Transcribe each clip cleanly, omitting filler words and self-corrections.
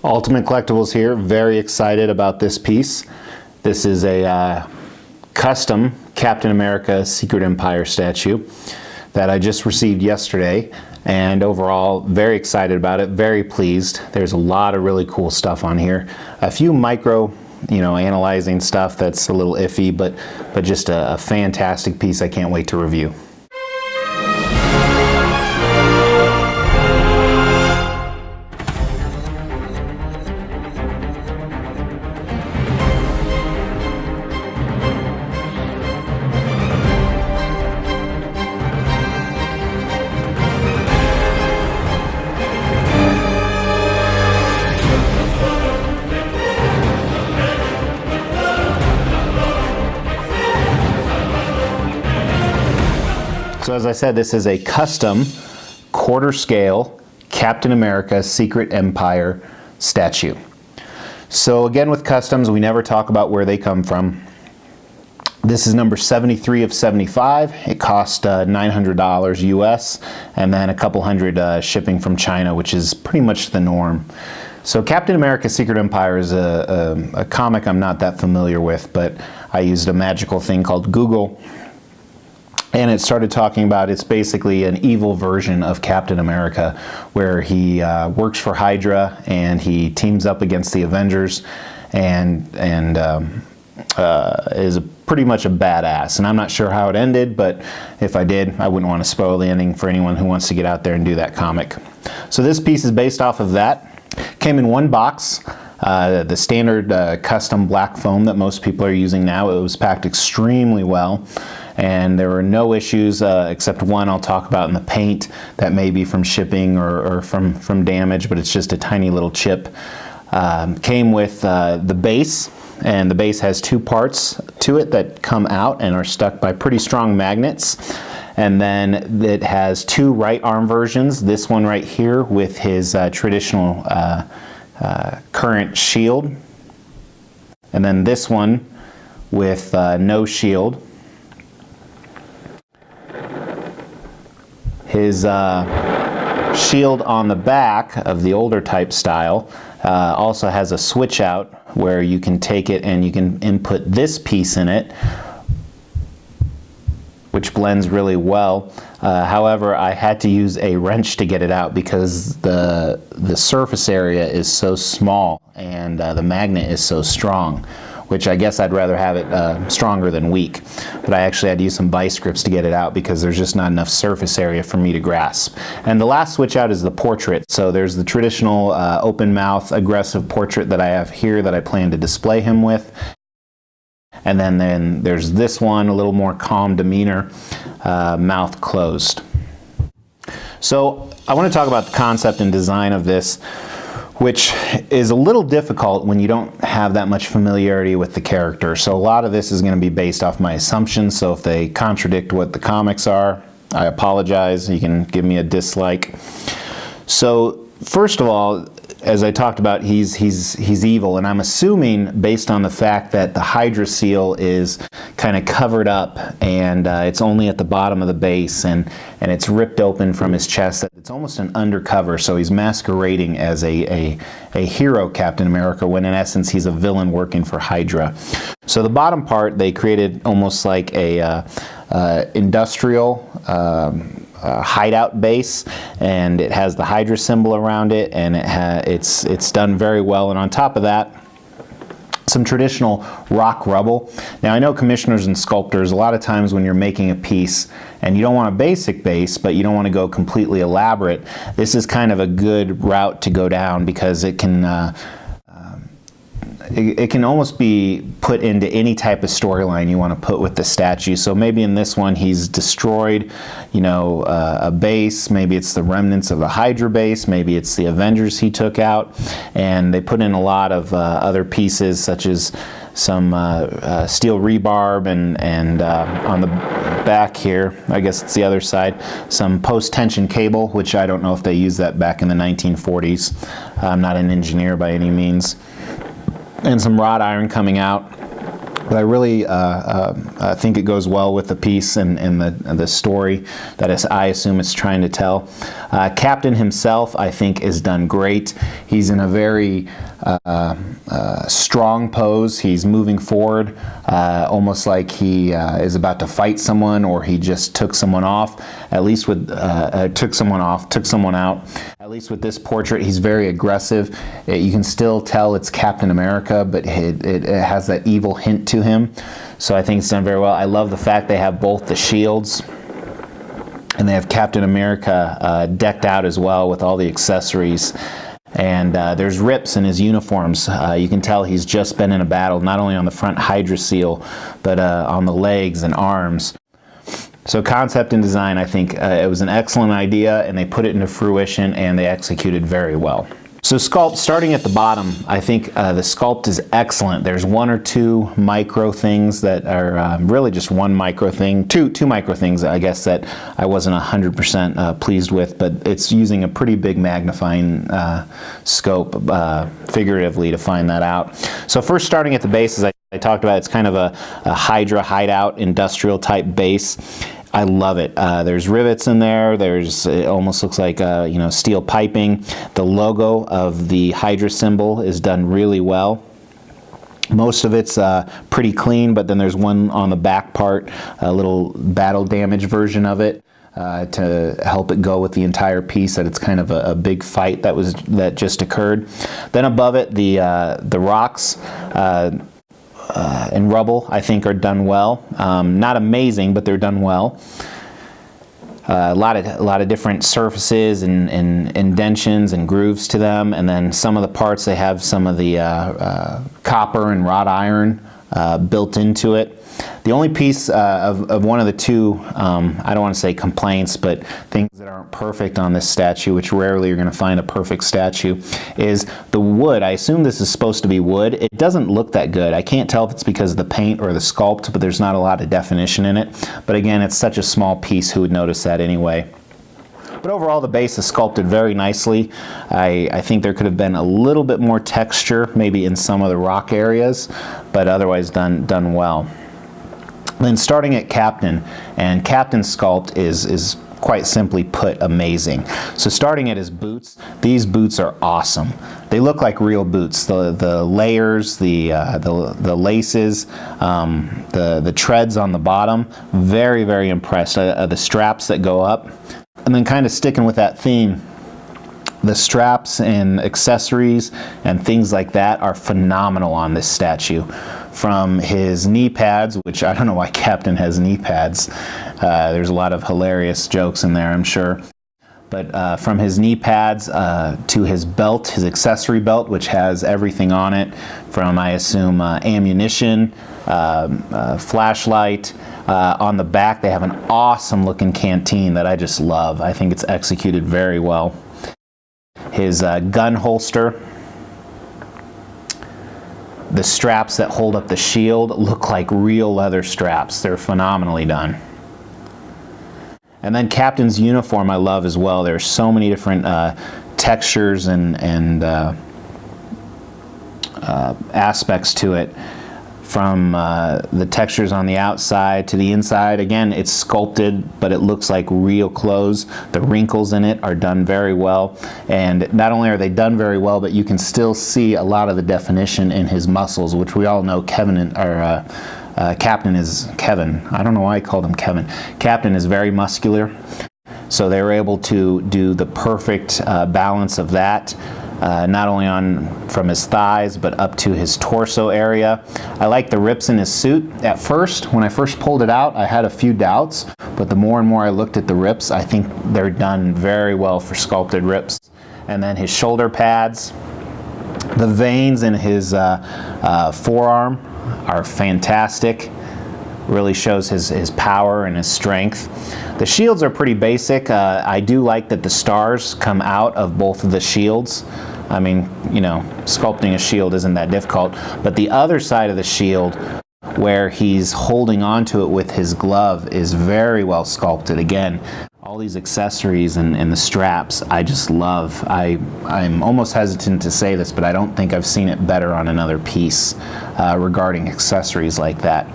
Ultimate Collectibles here, very excited about this piece. This is a custom Captain America Secret Empire statue that I just received yesterday, and overall very excited about it, very pleased. There's a lot of really cool stuff on here. A few micro, analyzing stuff that's a little iffy, but just a fantastic piece I can't wait to review. So as I said, this is a custom quarter scale Captain America Secret Empire statue. So again, with customs, we never talk about where they come from. This is number 73 of 75. It cost $900 US, and then a couple hundred shipping from China, which is pretty much the norm. So Captain America Secret Empire is a comic I'm not that familiar with, but I used a magical thing called Google, and it started talking about it's basically an evil version of Captain America, where he works for Hydra and he teams up against the Avengers and is pretty much a badass. And I'm not sure how it ended, but if I did, I wouldn't want to spoil the ending for anyone who wants to get out there and do that comic. So this piece is based off of that. Came in one box. The standard custom black foam that most people are using now. It was packed extremely well, and there were no issues except one I'll talk about in the paint that may be from shipping or from damage, but it's just a tiny little chip. Came with the base, and the base has two parts to it that come out and are stuck by pretty strong magnets. And then it has two right arm versions. This one right here with his traditional current shield, and then this one with no shield. His shield on the back of the older type style also has a switch out where you can take it and you can input this piece in it, which blends really well. However, I had to use a wrench to get it out because the surface area is so small and the magnet is so strong, which I guess I'd rather have it stronger than weak. But I actually had to use some vice grips to get it out because there's just not enough surface area for me to grasp. And the last switch out is the portrait. So there's the traditional open mouth aggressive portrait that I have here that I plan to display him with. And then there's this one, a little more calm demeanor, mouth closed. So I want to talk about the concept and design of this, which is a little difficult when you don't have that much familiarity with the character. So a lot of this is going to be based off my assumptions, so if they contradict what the comics are, I apologize. You can give me a dislike. So first of all, as I talked about, he's evil, and I'm assuming based on the fact that the Hydra seal is kind of covered up and it's only at the bottom of the base, and it's ripped open from his chest. It's almost an undercover, so he's masquerading as a hero Captain America when in essence he's a villain working for Hydra. So the bottom part they created almost like a industrial hideout base, and it has the Hydra symbol around it, and it's done very well. And on top of that, some traditional rock rubble. Now I know commissioners and sculptors, a lot of times when you're making a piece and you don't want a basic base, but you don't want to go completely elaborate, this is kind of a good route to go down because it can it can almost be put into any type of storyline you want to put with the statue. So maybe in this one he's destroyed, a base. Maybe it's the remnants of the Hydra base. Maybe it's the Avengers he took out. And they put in a lot of other pieces, such as some steel rebarb and on the back here, I guess it's the other side, some post-tension cable, which I don't know if they used that back in the 1940s. I'm not an engineer by any means. And some wrought iron coming out. But I really think it goes well with the piece and the story that I assume it's trying to tell. Captain himself, I think, is done great. He's in a very strong pose. He's moving forward, almost like he is about to fight someone, or he just took someone off. At least with took someone out. At least with this portrait, he's very aggressive. You can still tell it's Captain America, but it has that evil hint to him. So I think it's done very well. I love the fact they have both the shields, and they have Captain America decked out as well with all the accessories. And there's rips in his uniforms. You can tell he's just been in a battle, not only on the front Hydra seal, but on the legs and arms. So concept and design, I think it was an excellent idea, and they put it into fruition, and they executed very well. So Sculpt, starting at the bottom, I think the Sculpt is excellent. There's one or two micro things that are really just one micro thing, two micro things, I guess, that I wasn't 100% pleased with, but it's using a pretty big magnifying scope, figuratively, to find that out. So first, starting at the base, as I talked about, it's kind of a Hydra hideout, industrial type base. I love it. There's rivets in there. It almost looks like steel piping. The logo of the Hydra symbol is done really well. Most of it's pretty clean, but then there's one on the back part, a little battle damage version of it, to help it go with the entire piece, that it's kind of a big fight that just occurred. Then above it, the rocks and rubble, I think, are done well. Not amazing, but they're done well. A lot of different surfaces and indentions and grooves to them, and then some of the parts, they have some of the copper and wrought iron built into it. The only piece of one of the two, I don't want to say complaints, but things that aren't perfect on this statue, which rarely you're going to find a perfect statue, is the wood. I assume this is supposed to be wood. It doesn't look that good. I can't tell if it's because of the paint or the sculpt, but there's not a lot of definition in it. But again, it's such a small piece, who would notice that anyway? But overall, the base is sculpted very nicely. I think there could have been a little bit more texture, maybe in some of the rock areas, but otherwise done well. Then starting at Captain, and Captain's sculpt is quite simply put amazing. So starting at his boots, these boots are awesome. They look like real boots. The layers, the laces, the treads on the bottom, very, very impressed. The straps that go up, and then kind of sticking with that theme, the straps and accessories and things like that are phenomenal on this statue. From his knee pads, which I don't know why Captain has knee pads. There's a lot of hilarious jokes in there, I'm sure. But from his knee pads to his belt, his accessory belt, which has everything on it, from, I assume, ammunition, flashlight. On the back, they have an awesome looking canteen that I just love. I think it's executed very well. His gun holster, the straps that hold up the shield look like real leather straps. They're phenomenally done. And then Captain's uniform I love as well. There's so many different textures and aspects to it. From the textures on the outside to the inside. Again, it's sculpted, but it looks like real clothes. The wrinkles in it are done very well. And not only are they done very well, but you can still see a lot of the definition in his muscles, which we all know Captain is Kevin. I don't know why I called him Kevin. Captain is very muscular. So they were able to do the perfect balance of that. Not only from his thighs, but up to his torso area. I like the rips in his suit. At first, when I first pulled it out, I had a few doubts, but the more and more I looked at the rips, I think they're done very well for sculpted rips. And then his shoulder pads, the veins in his forearm are fantastic. Really shows his power and his strength. The shields are pretty basic. I do like that the stars come out of both of the shields. I mean, sculpting a shield isn't that difficult, but the other side of the shield where he's holding onto it with his glove is very well sculpted. Again, all these accessories and the straps, I just love. I'm almost hesitant to say this, but I don't think I've seen it better on another piece regarding accessories like that.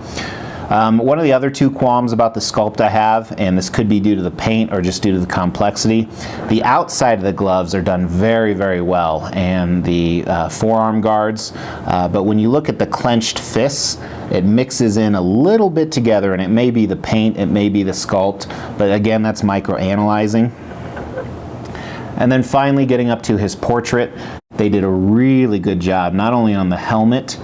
One of the other two qualms about the Sculpt I have, and this could be due to the paint or just due to the complexity, the outside of the gloves are done very, very well, and the forearm guards, but when you look at the clenched fists, it mixes in a little bit together, and it may be the paint, it may be the Sculpt, but again, that's micro-analyzing. And then finally, getting up to his portrait, they did a really good job, not only on the helmet,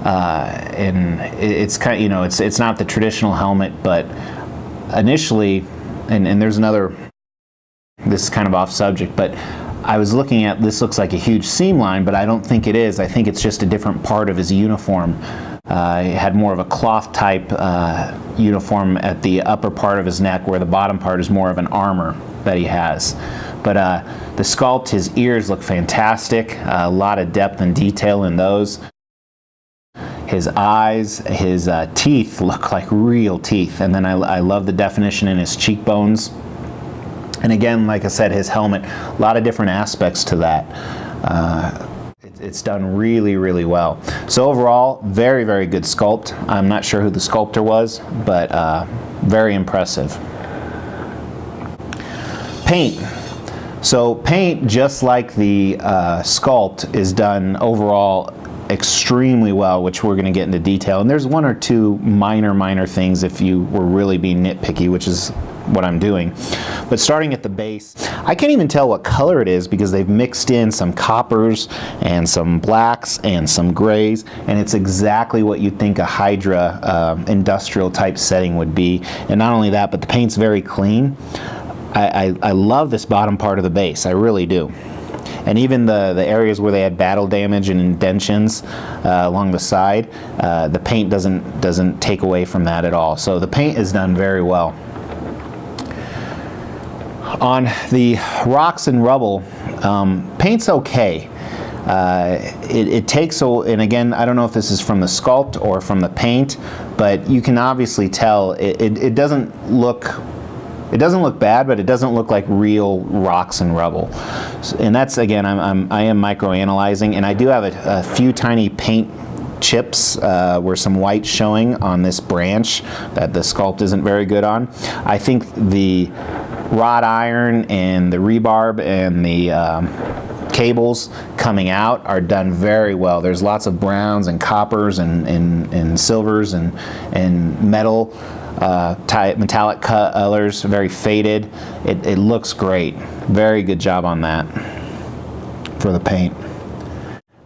and it's kind of, you know, it's not the traditional helmet, but initially, and there's another, this is kind of off subject, but I was looking at, this looks like a huge seam line, but I don't think it is. I think it's just a different part of his uniform. He had more of a cloth type uniform at the upper part of his neck, where the bottom part is more of an armor that he has. But the Sculpt, his ears look fantastic, a lot of depth and detail in those. His eyes, his teeth look like real teeth, and then I love the definition in his cheekbones. And again, like I said, his helmet, a lot of different aspects to that. It's done really, really well. So overall, very, very good Sculpt. I'm not sure who the sculptor was, but very impressive. Paint. So paint, just like the Sculpt, is done overall extremely well, which we're going to get into detail. And there's one or two minor things if you were really being nitpicky, which is what I'm doing. But starting at the base, I can't even tell what color it is because they've mixed in some coppers and some blacks and some grays, and it's exactly what you'd think a Hydra industrial type setting would be. And not only that, but the paint's very clean. I love this bottom part of the base, I really do. And even the areas where they had battle damage and indentions along the side, the paint doesn't take away from that at all. So the paint is done very well. On the rocks and rubble, paint's okay. It takes, and again, I don't know if this is from the Sculpt or from the paint, but you can obviously tell it doesn't look bad, but it doesn't look like real rocks and rubble. And that's, again, I am micro-analyzing, and I do have a few tiny paint chips where some white's showing on this branch that the Sculpt isn't very good on. I think the wrought iron and the rebarb and the cables coming out are done very well. There's lots of browns and coppers and silvers and metal. Metallic colors, very faded. It looks great. Very good job on that for the paint.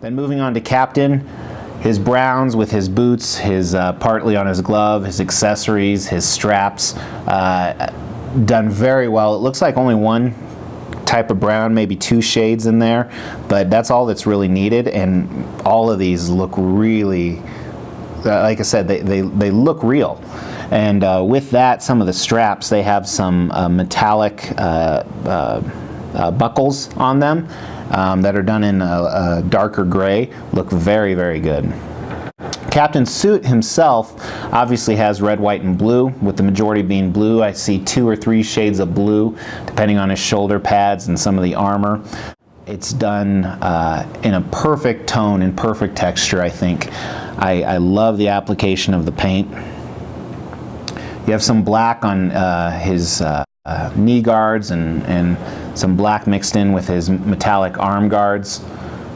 Then moving on to Captain, his browns with his boots, his partly on his glove, his accessories, his straps, done very well. It looks like only one type of brown, maybe two shades in there, but that's all that's really needed, and all of these look really, like I said, they look real. And with that, some of the straps, they have some metallic buckles on them that are done in a darker gray. Look very, very good. Captain's suit himself obviously has red, white, and blue, with the majority being blue. I see 2 or 3 shades of blue, depending on his shoulder pads and some of the armor. It's done in a perfect tone and perfect texture, I think. I love the application of the paint. You have some black on his knee guards and some black mixed in with his metallic arm guards.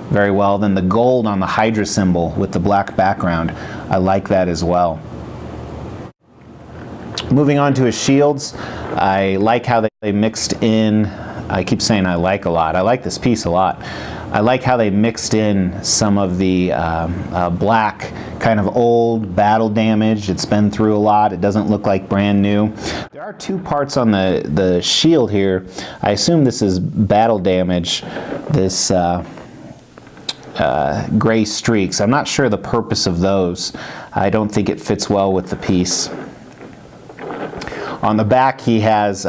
Very well. Then the gold on the Hydra symbol with the black background, I like that as well. Moving on to his shields, I like how they mixed in, I keep saying I like a lot, I like this piece a lot. I like how they mixed in some of the black, kind of old, battle damage. It's been through a lot. It doesn't look like brand new. There are 2 parts on the shield here. I assume this is battle damage, this gray streaks. I'm not sure the purpose of those. I don't think it fits well with the piece. On the back, he has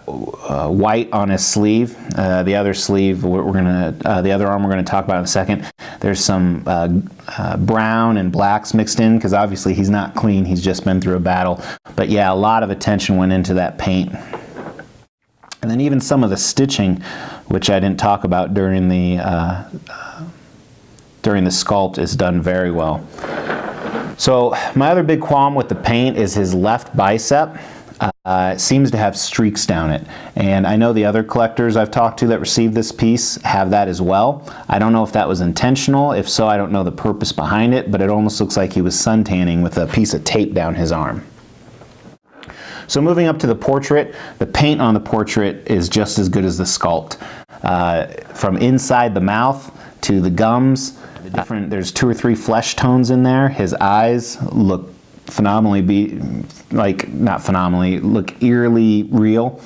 white on his sleeve. The other sleeve, the other arm we're going to talk about in a second. There's some brown and blacks mixed in, because obviously he's not clean, he's just been through a battle. But yeah, a lot of attention went into that paint. And then even some of the stitching, which I didn't talk about during the sculpt, is done very well. So my other big qualm with the paint is his left bicep. It seems to have streaks down it, and I know the other collectors I've talked to that received this piece have that as well. I don't know if that was intentional. If so, I don't know the purpose behind it, but it almost looks like he was suntanning with a piece of tape down his arm. So moving up to the portrait, the paint on the portrait is just as good as the sculpt. From inside the mouth to the gums, there's 2 or 3 flesh tones in there. His eyes look look eerily real.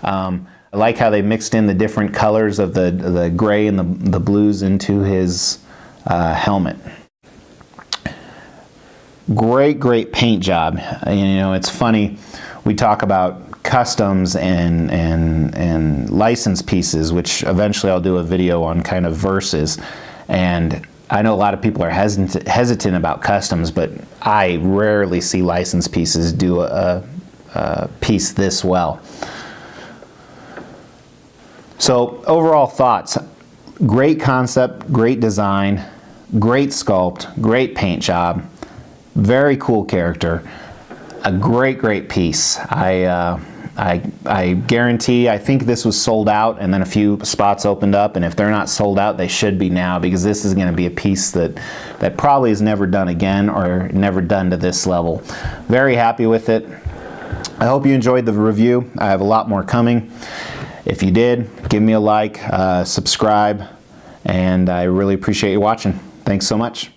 I like how they mixed in the different colors of the gray and the blues into his helmet. Great paint job. And, you know, it's funny, we talk about customs and license pieces, which eventually I'll do a video on kind of versus. And I know a lot of people are hesitant about customs, but I rarely see license pieces do a piece this well. So overall thoughts: great concept, great design, great sculpt, great paint job, very cool character, a great piece. I guarantee, I think this was sold out and then a few spots opened up, and if they're not sold out, they should be now, because this is going to be a piece that probably is never done again, or never done to this level. Very happy with it. I hope you enjoyed the review. I have a lot more coming. If you did, give me a like, subscribe, and I really appreciate you watching. Thanks so much.